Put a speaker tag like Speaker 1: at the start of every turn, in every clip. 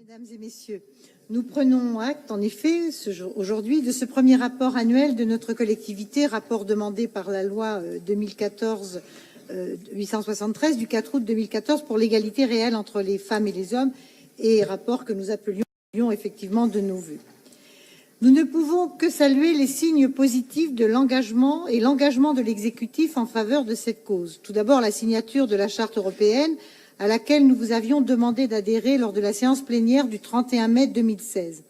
Speaker 1: Mesdames et messieurs, nous prenons acte, en effet, aujourd'hui, de ce premier rapport annuel de notre collectivité, rapport demandé par la loi 2014-873 du 4 août 2014 pour l'égalité réelle entre les femmes et les hommes, et rapport que nous appelions effectivement de nos vœux. Nous ne pouvons que saluer les signes positifs de l'engagement de l'exécutif en faveur de cette cause. Tout d'abord, la signature de la Charte européenne, à laquelle nous vous avions demandé d'adhérer lors de la séance plénière du 31 mai 2016.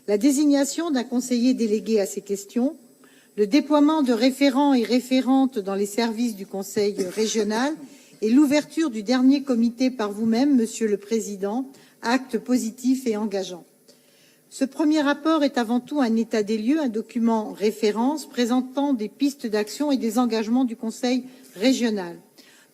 Speaker 1: La désignation d'un conseiller délégué à ces questions, le déploiement de référents et référentes dans les services du Conseil régional et l'ouverture du dernier comité par vous-même, Monsieur le Président, acte positif et engageant. Ce premier rapport est avant tout un état des lieux, un document référence présentant des pistes d'action et des engagements du Conseil régional.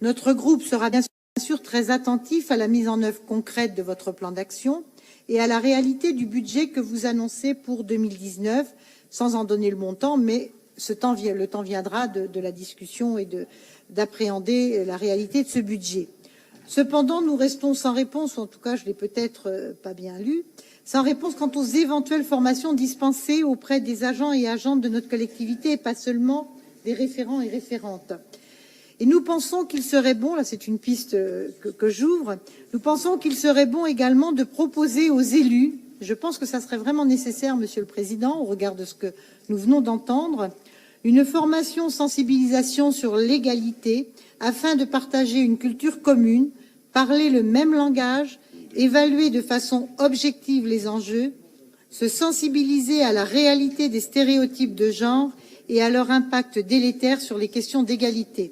Speaker 1: Notre groupe sera bien sûr très attentif à la mise en œuvre concrète de votre plan d'action et à la réalité du budget que vous annoncez pour 2019, sans en donner le montant, mais le temps viendra de la discussion et d'appréhender la réalité de ce budget. Cependant, nous restons sans réponse, ou en tout cas, je l'ai peut-être pas bien lu, sans réponse quant aux éventuelles formations dispensées auprès des agents et agentes de notre collectivité, et pas seulement des référents et référentes. Et nous pensons qu'il serait bon, là c'est une piste que j'ouvre, nous pensons qu'il serait bon également de proposer aux élus, je pense que ça serait vraiment nécessaire, Monsieur le Président, au regard de ce que nous venons d'entendre, une formation sensibilisation sur l'égalité afin de partager une culture commune, parler le même langage, évaluer de façon objective les enjeux, se sensibiliser à la réalité des stéréotypes de genre et à leur impact délétère sur les questions d'égalité.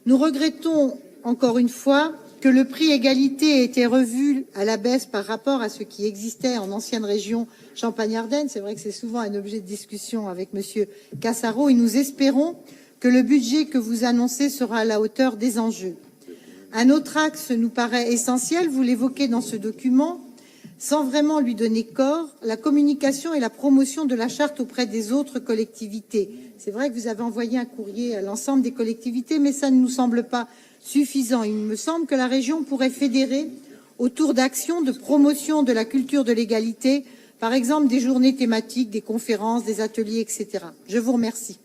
Speaker 1: Nous regrettons encore une fois que le prix égalité ait été revu à la baisse par rapport à ce qui existait en ancienne région Champagne-Ardenne. C'est vrai que c'est souvent un objet de discussion avec Monsieur Cassaro et nous espérons que le budget que vous annoncez sera à la hauteur des enjeux. Un autre axe nous paraît essentiel, vous l'évoquez dans ce document, sans vraiment lui donner corps, la communication et la promotion de la charte auprès des autres collectivités. C'est vrai que vous avez envoyé un courrier à l'ensemble des collectivités, mais ça ne nous semble pas suffisant. Il me semble que la région pourrait fédérer autour d'actions de promotion de la culture de l'égalité, par exemple des journées thématiques, des conférences, des ateliers, etc. Je vous remercie.